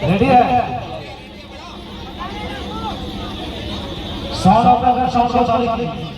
Ready है sound operator sound को चालू कीजिए।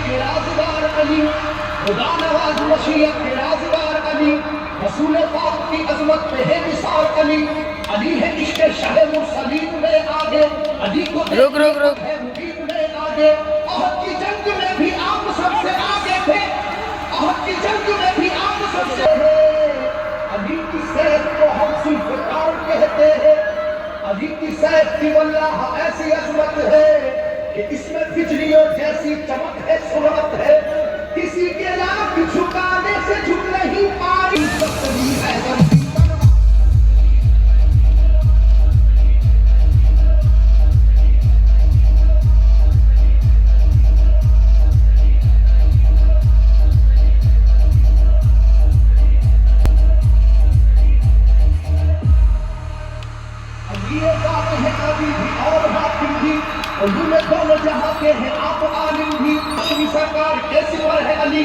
के राज़दार अली, खुदा नवाज मशीयत के राज़दार अली, रसूल पाक की अजमत पे है निसार अली, अली है इश्क़ शाह मुरसलीन में आगे, अली को रुक है मुबीन में आगे। अहद की जंग में भी आप सबसे आगे थे, अहद की जंग में भी आप सबसे अली की सैफ को हम जुल्फ़कार कहते हैं, अली की सैफ की वल्लाह ऐसी अजमत है कि इसमें बिजलियों जैसी चमक है, सुरत है, किसी के लाख झुकाने से झुक नहीं पाई सत्तरी है जहाँ के हैं आप आलिम भी, सरकार के सिवर है अली,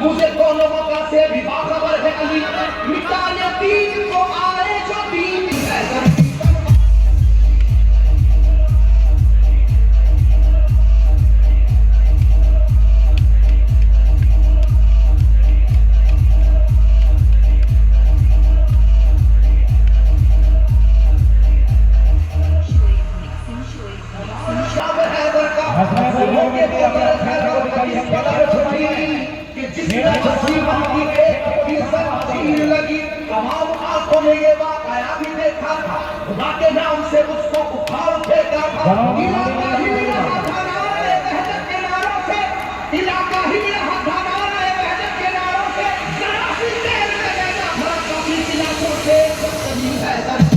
मुझे दोनों मौका से भी बाखबर है अली, मिटाने दीन को आए जो दीन है। आंखों ने ये वाकया भी देखा था, खुदा के नाम से उसको उखाड़ फेंका था, इलाका ही रहा था नारे वहदत के नारों से, इलाका ही रहा था नारे वहदत के नारों से, जरा सी देर में गया फर्क अपनी इलाकों से सत्तरी है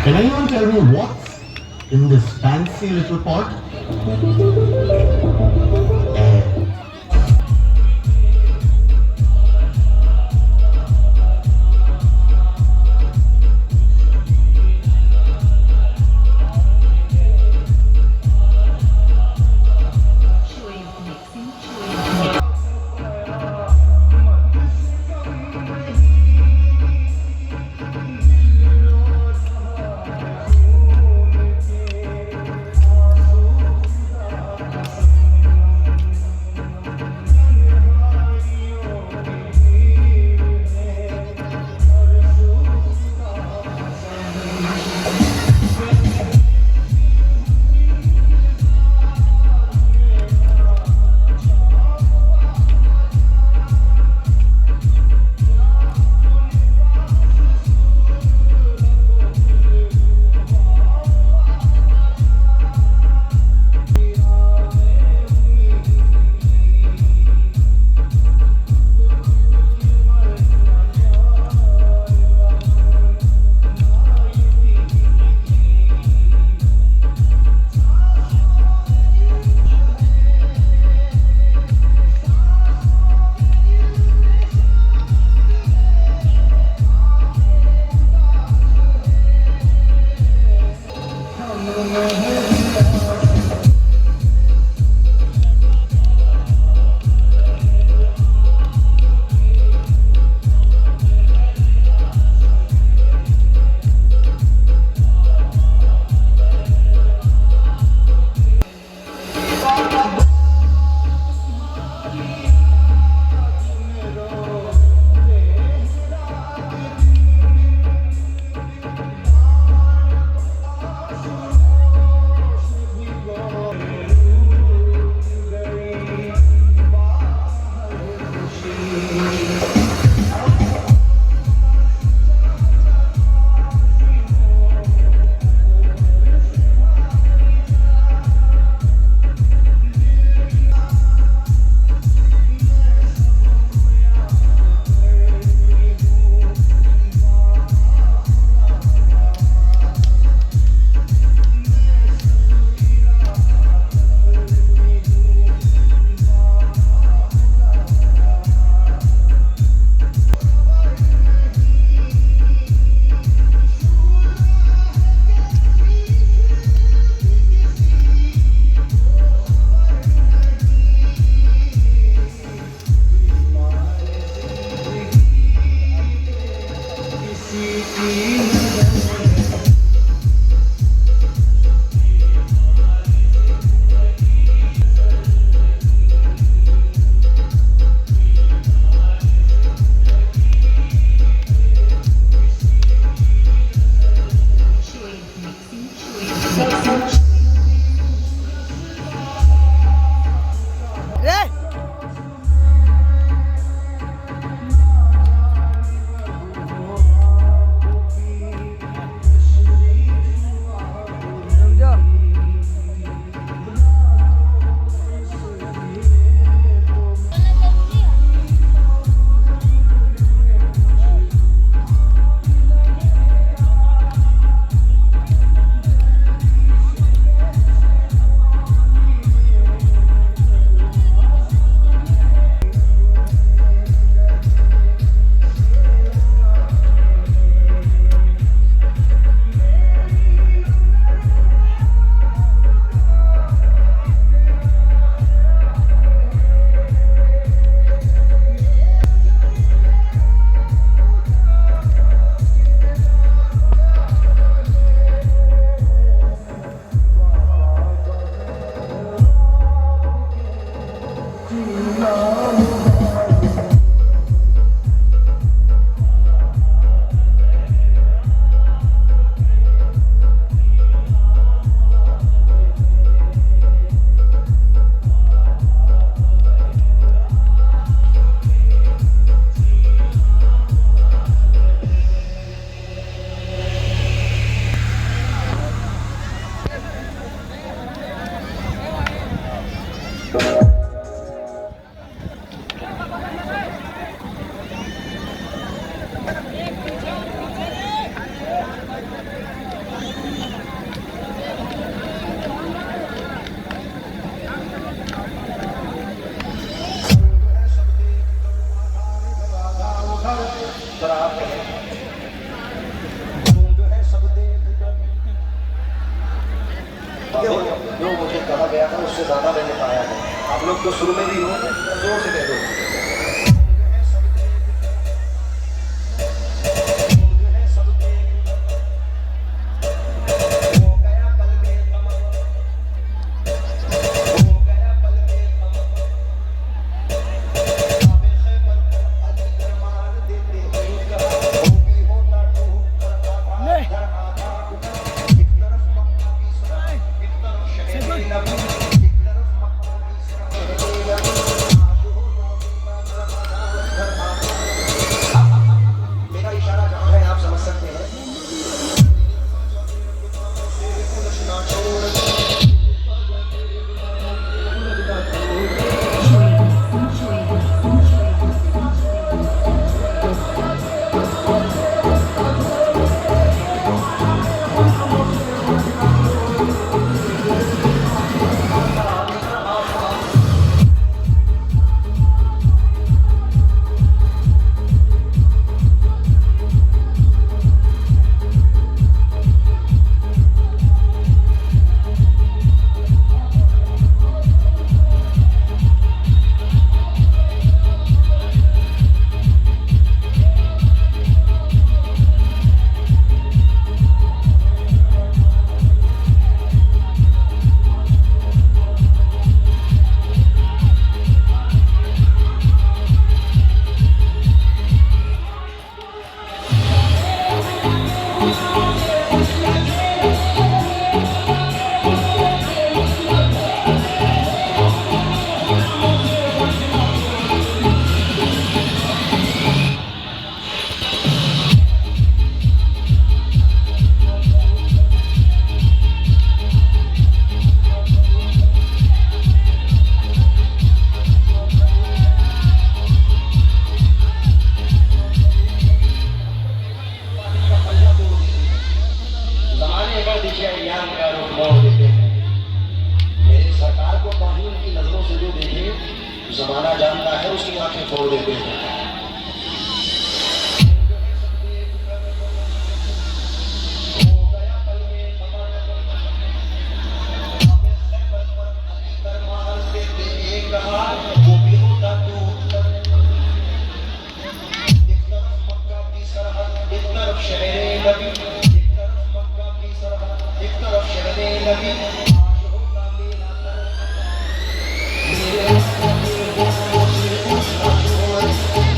Can anyone tell me what's in this fancy little pot? Air. शुरू में भी हो, जोर से कह दो। मेरा इशारा कहाँ है आप समझ सकते हैं। मेरे सरकार को ताहीन की नजरों से जो देखे, जमाना जानता है उसकी आंखें फोड़ देते हैं। वो भी होता तो एक तरफ मक्का की सरहद, एक तरफ शहरे नबी, एक तरफ मक्का की सरहद, एक तरफ शहरे नबी। आज होगा मेरा मेरे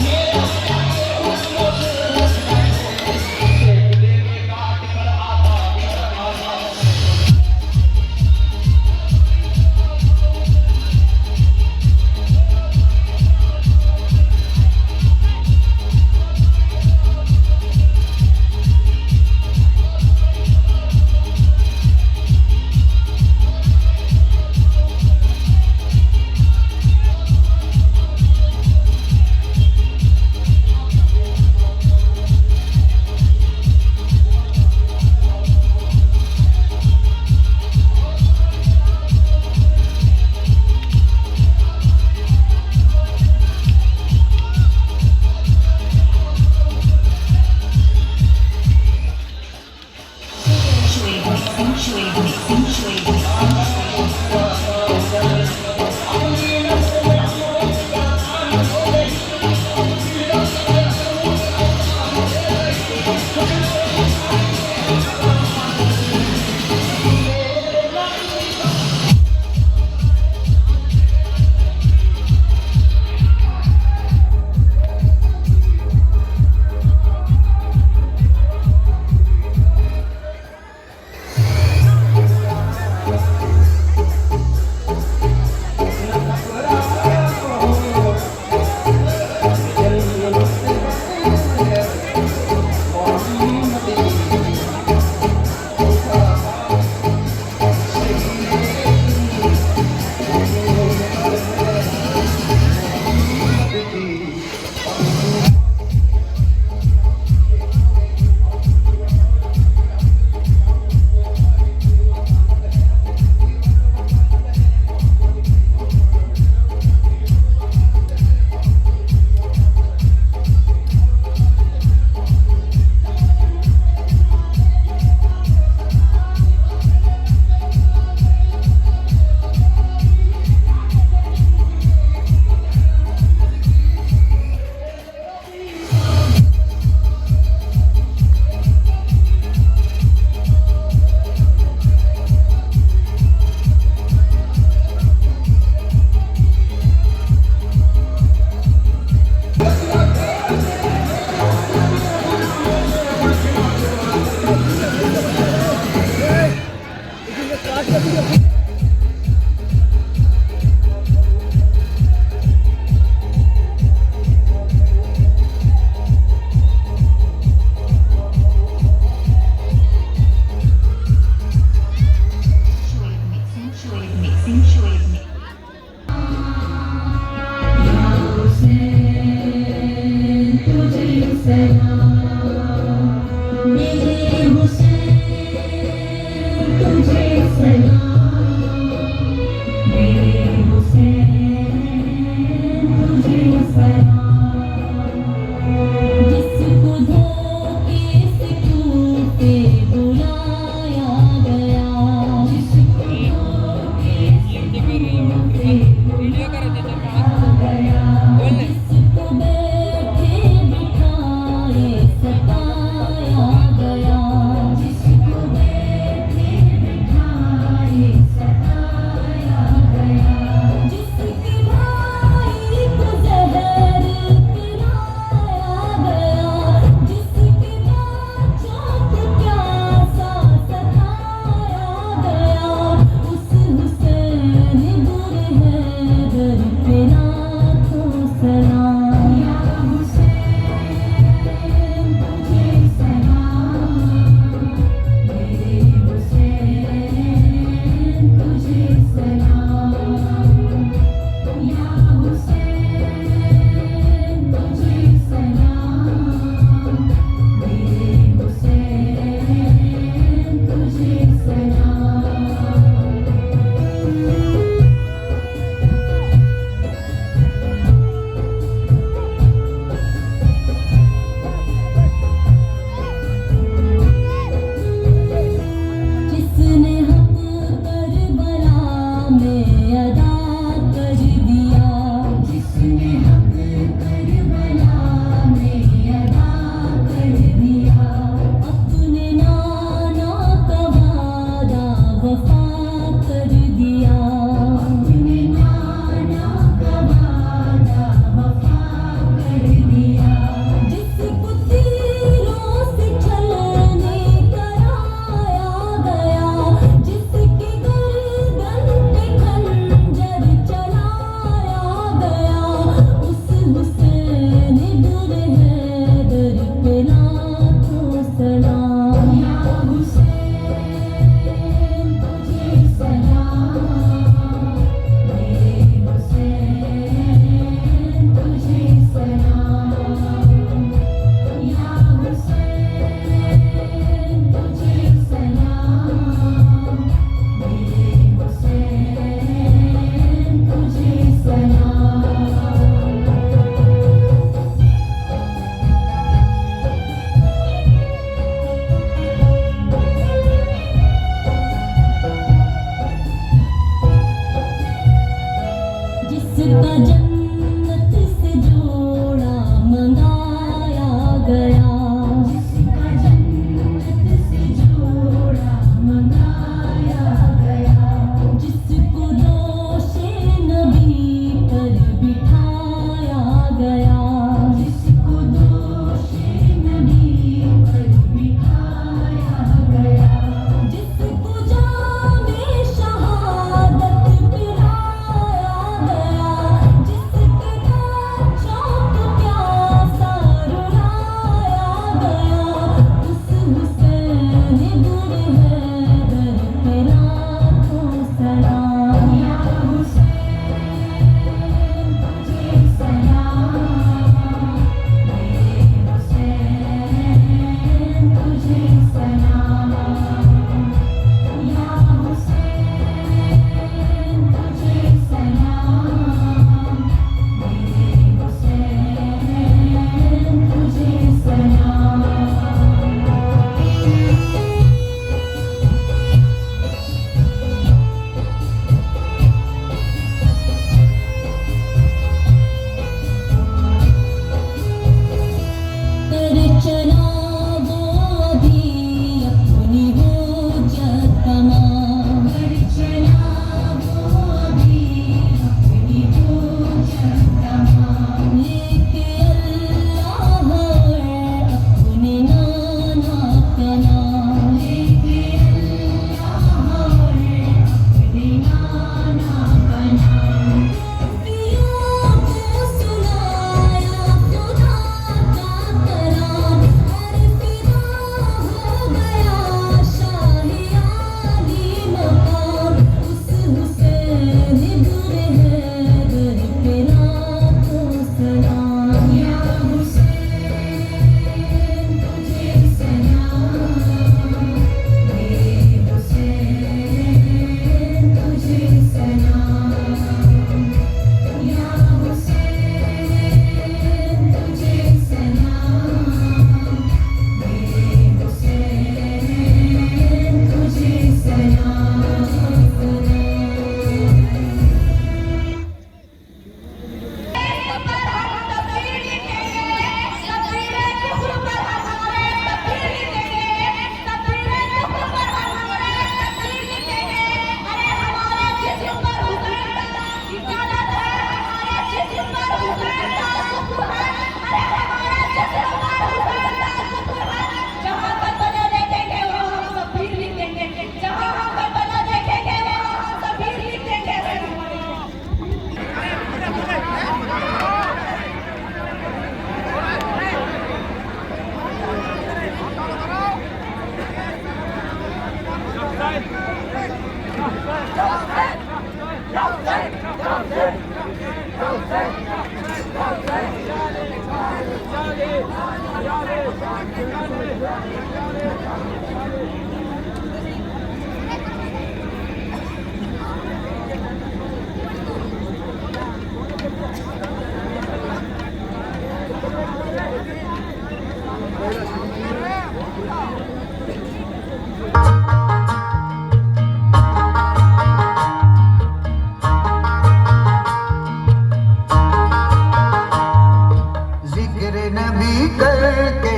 नबी करके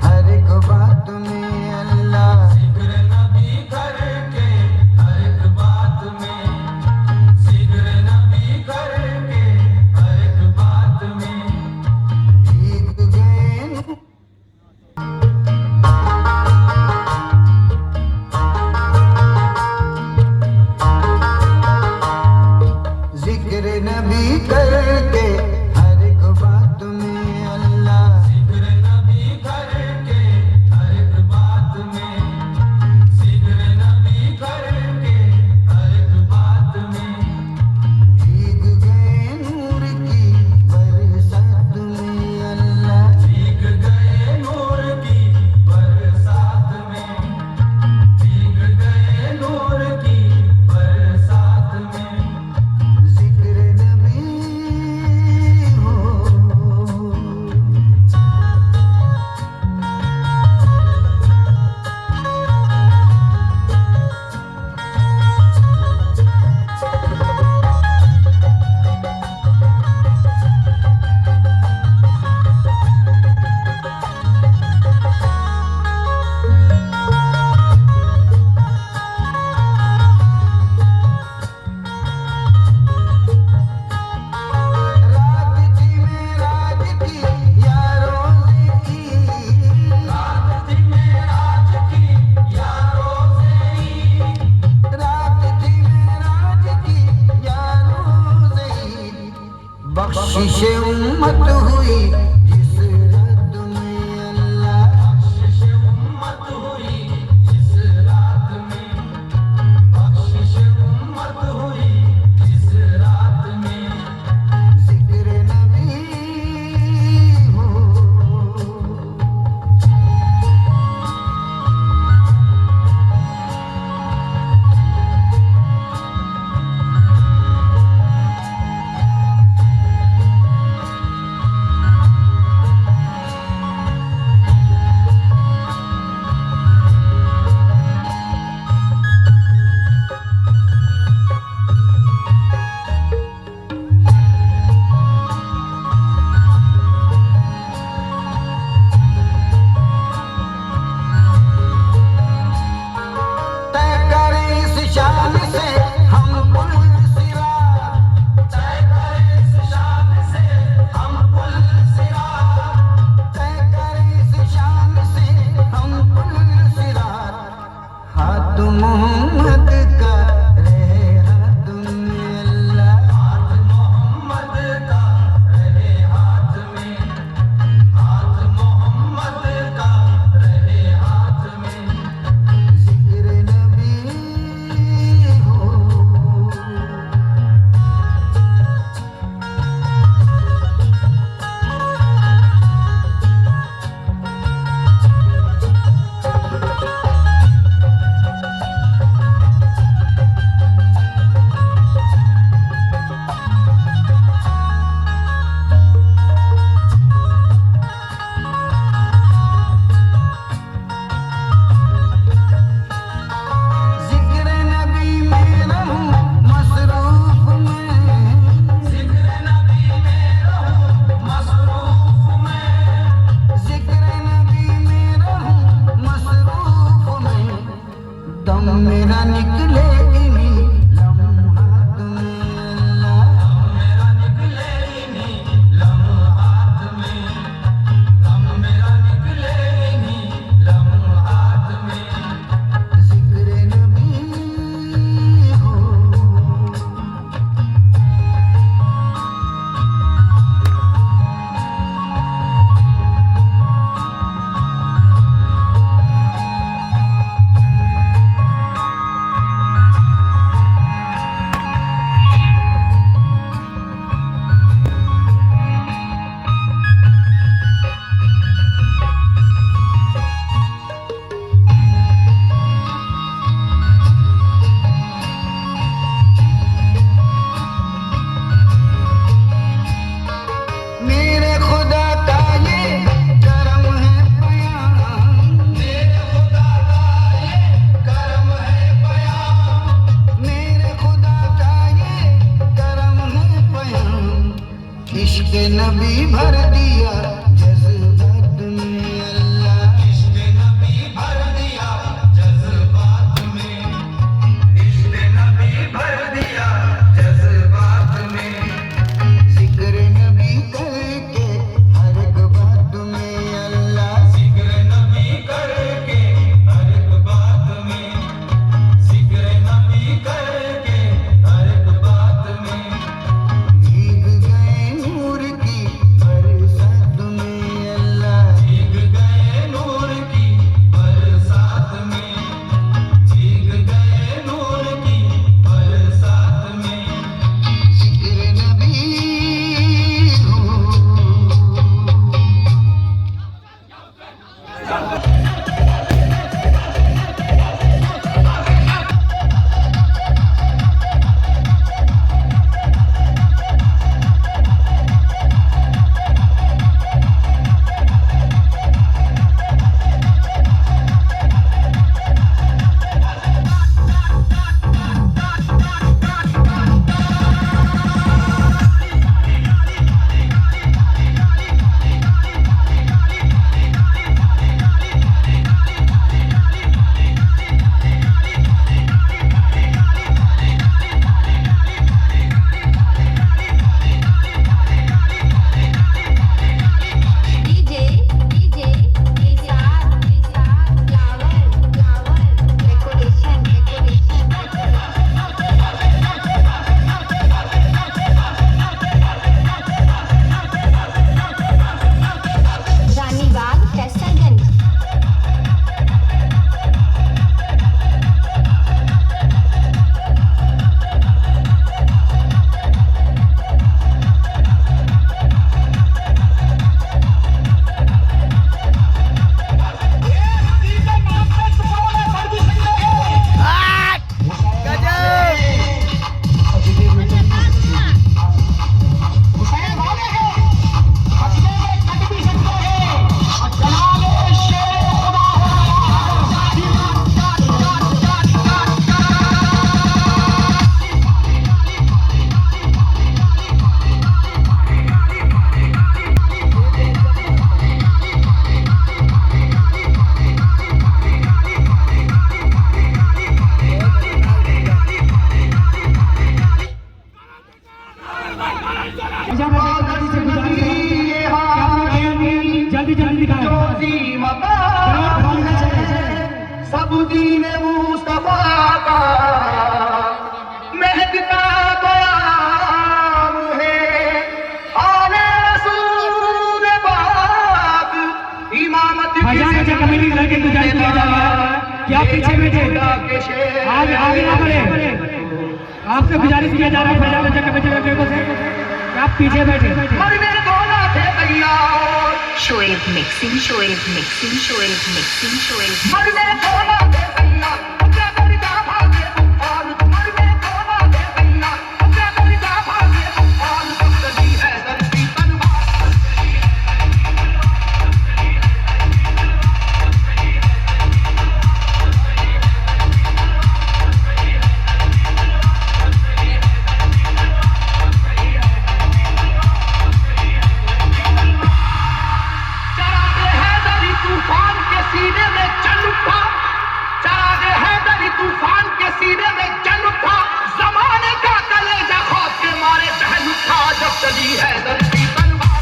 हर एक बात में अल्लाह, जिक्र नबी करके हर एक बात में, जिक्र नबी करके हर एक बात में भीग गए। जिक्र नबी करके हर एक बात में अल्लाह, जिक्र नबी करके हर एक बात में, जिक्र नबी करके हर एक बात में भीग गए नूर की बरसात में अल्लाह, भीग गए नूर की बरसात में, भीग गए नूर की बरसात में जिक्र नबी हो। रात थी मेराज की यारों से की, रात थी मेराज की यारों से, रात थी मेराज की यारों से बख्शिश उम्मत हुई जिस रात में अल्लाह, बख्शिश उम्मत हुई जिस रात में, बख्शिश उम्मत हुई जिस रात में जिक्र नबी हो। जल्दी जल्दी दिखाएं। जोजी मकाम है सब दीन मुस्तफा का महकता बयान है आले रसूल पाक इमामत भाईजान अच्छा कमेटी लड़के गुजारिश किया जा रहा है कि आप पीछे बैठे, आगे ना बढ़े। आपसे गुजारिश किया जा रहा है भाईजान अच्छा कमेटी लड़के से कि आप पीछे बैठे। मरने दोनों थे तैयार Shoaib mixing, Shoaib mixing, Shoaib mixing, Shoaib. मरने दोनों थे तैयार अपना करिता भागे और मरने दोनों थे तैयार अपना करिता भागे और सदी है धरती तनवार चरागे हैदरी तूफान के सीने में चल उठा चरागे हैदरी तूफान के सीने में चल उठा जमाने का कलेजा खौफ के मारे चहल उठा जब चली है धरती तनवार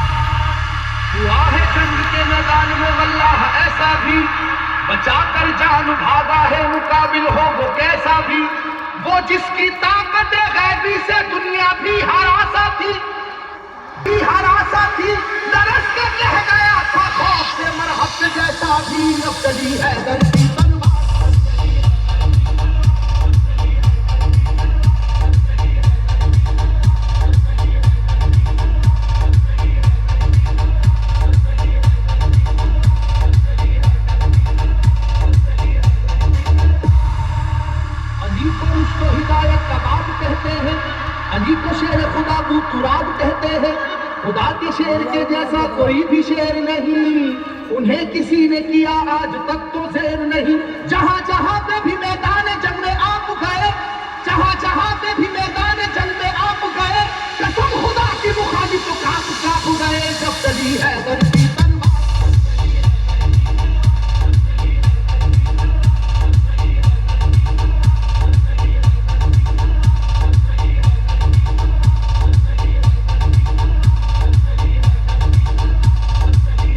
हुआ है जंग के मैदान में वल्लाह ऐसा भी बचा कर जान भागा है मुकाबिल हो वो कैसा भी वो जिसकी ताकत गैबी से दुनिया भी हरासा थी नरस के कह गया था खौफ से मरहब से जैसा भी नफ्तली है धरती तनवार अली को उसको हिदायत का बाब कहते हैं अली को शेर खुदा बू तुराब कहते हैं खुदा के शेर के जैसा कोई भी शेर नहीं उन्हें किसी ने किया आज तक तो शेर नहीं जहां जहां पे भी मैदान जंग में आप गए जहां जहां पे भी मैदान जंग में आप गए कसम खुदा की मुखालिफ तो काप गए जब चली है धरती Tanwar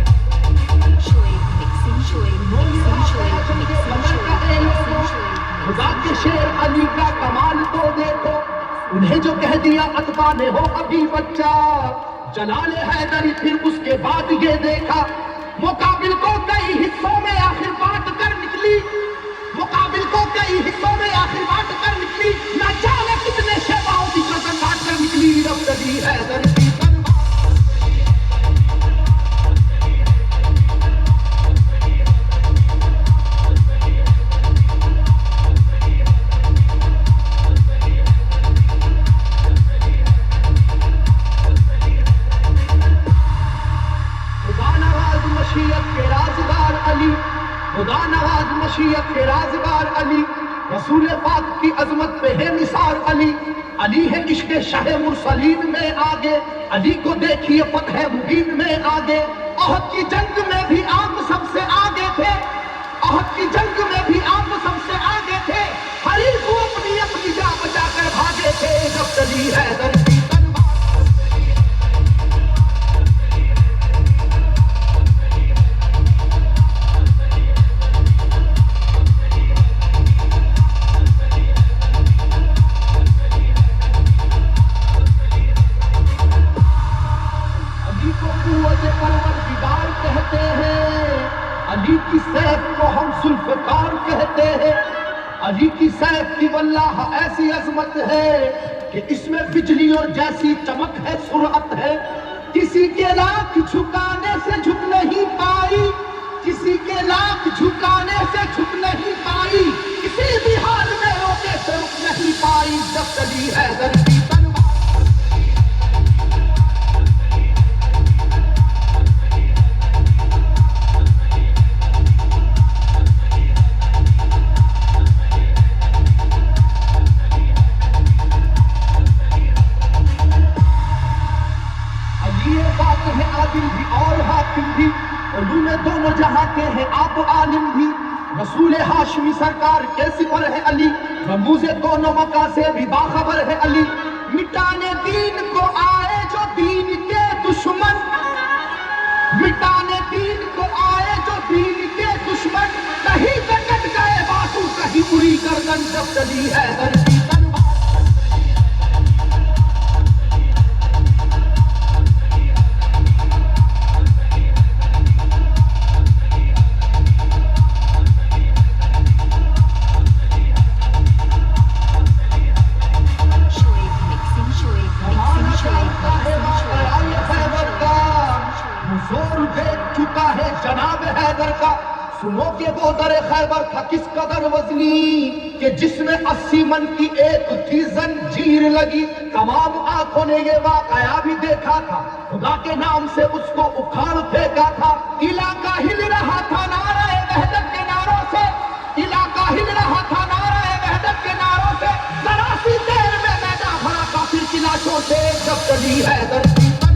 Shoaib mixing, Shoaib mixing, Shoaib mixing, Shoaib mixing, Shoaib. खुदा के शेर अली का कमाल तो देखो उन्हें जो कह दिया अतबा ने हो अभी बच्चा जलाले हैदरी फिर उसके बाद ये देखा मुकाबिल को कई हिस्सों में आखिर बांट कर निकली मुकाबिल को कई हिस्सों में आखिर बांट कर निकली न जाने कितने शेवाओं की कसम बांट कर निकली रब चली हैदरी तनवार खुदा नवाज मशीयत के राज़दार अली खुदा नवाज मशीयत के राज़दार अली रसूल पाक की अजमत पे है निसार अली है इश्क शाह मुरसलीन में आगे अली को देखिए फतह मुबीन में आगे अहद की जंग में भी आप सबसे आगे थे अहद की जंग में भी आप सबसे आगे थे हरीफ को अपनी जान बचा कर भागे थे जब चली है धरती तनवार अली को कुव्वत परवरदिगार कहते हैं अली की सैफ को हम जुल्फ़कार कहते हैं अली की सैफ की वल्लाह ऐसी अजमत है कि इसमें बिजलियों जैसी चमक है सुरअत है किसी के लाख झुकाने से झुक नहीं पाई किसी के लाख झुकाने से झुक नहीं पाई किसी भी हाल में रोके से रुक नहीं पाई जब चली है धरती तनवार अली बात है आदिल भी और है कातिल भी, उलूम दोनों जहां के हैं आप आलिम भी। रसूल हाशमी सरकार के सिपर है अली, रमूज़े दोनों मका से भी बाखबर है अली। मिटाने दीन को आए जो दीन के दुश्मन, मिटाने दीन को आए जो दीन के दुश्मन, कहीं पे कट गए बातू कहीं उड़ी गर्दन, जब चली है दर्दी तलवार। Shoaib mixing, Shoaib mixing, Shoaib जोर देख चुका है जनाब हैदर का। सुनो के वो दर खैबर था किस कदर वजनी, कि जिसमें 80 मन की एक थी जंजीर लगी। तमाम आंखों ने ये वाकया भी देखा था, खुदा के नाम से उसको उखाड़ फेंका था। इलाका हिल रहा था नारे वहदत के नारों से, इलाका हिल रहा था नारे वहदत के नारों से। जरा सी देर में मैदान भरा काफिर की लाशों से, जब चली हैदर की तलवार।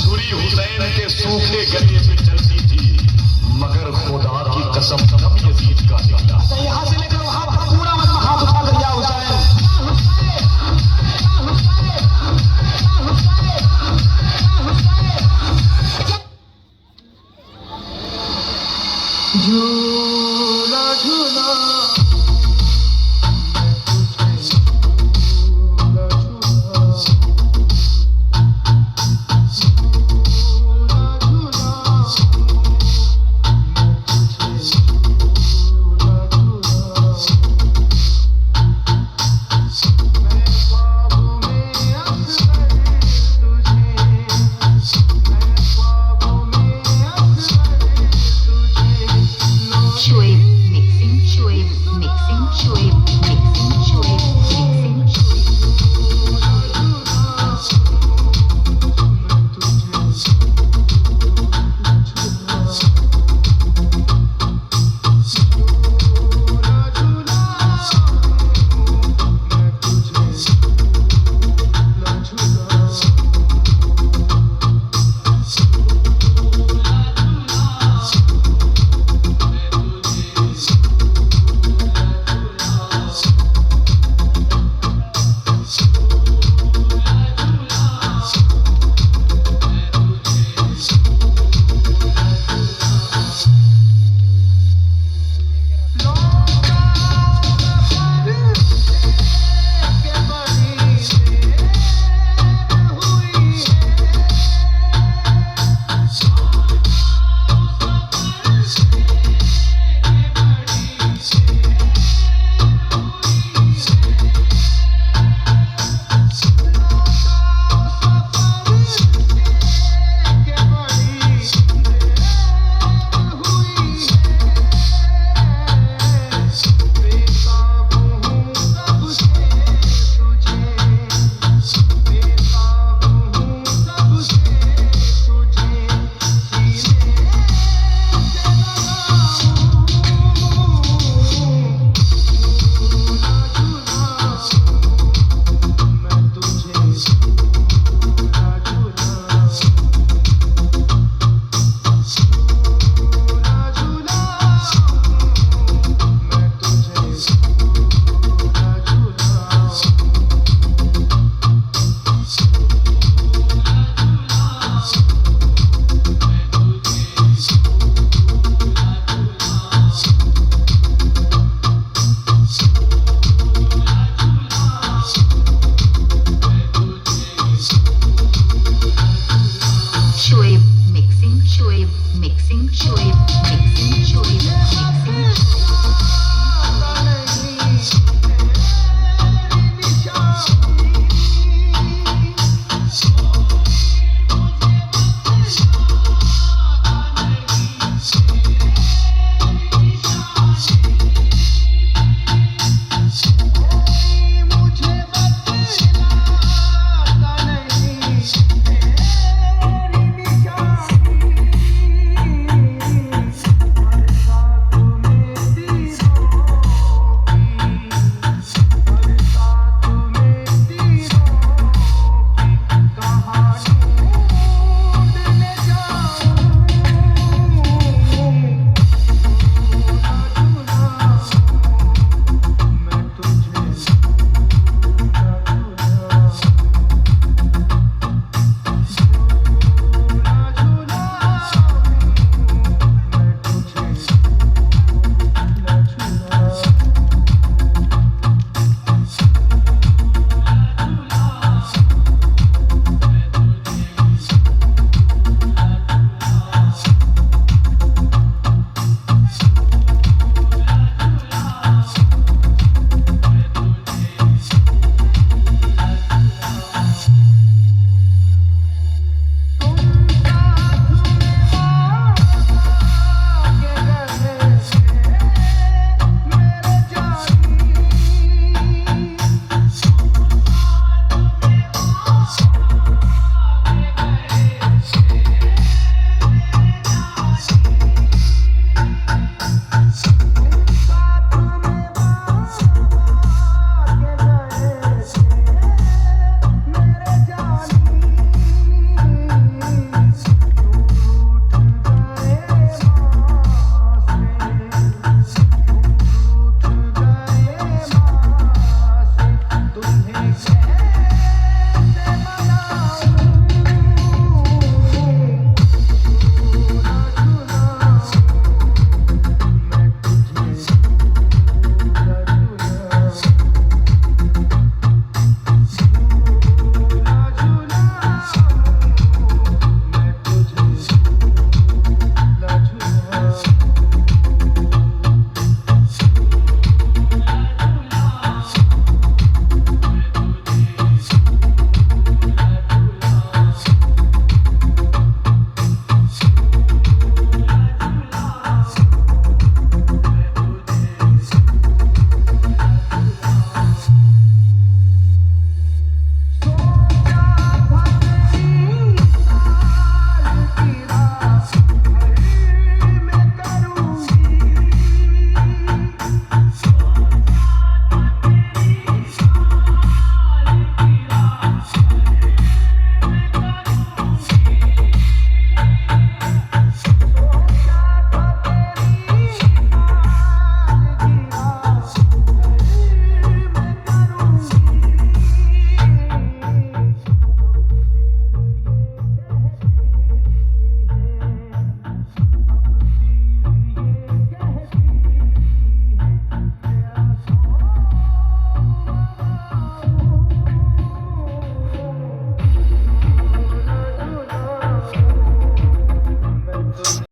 छुरी हुसैन के सूखे गले पे चलती थी, मगर खुदा की कसम दम यजीद का निकला। यहाँ से लेकर वहां तक पूरा मतलब हाथ उठा कर जाओ हुसैन। झूला झूला Shoaib mixing, Shoaib mixing, Shoaib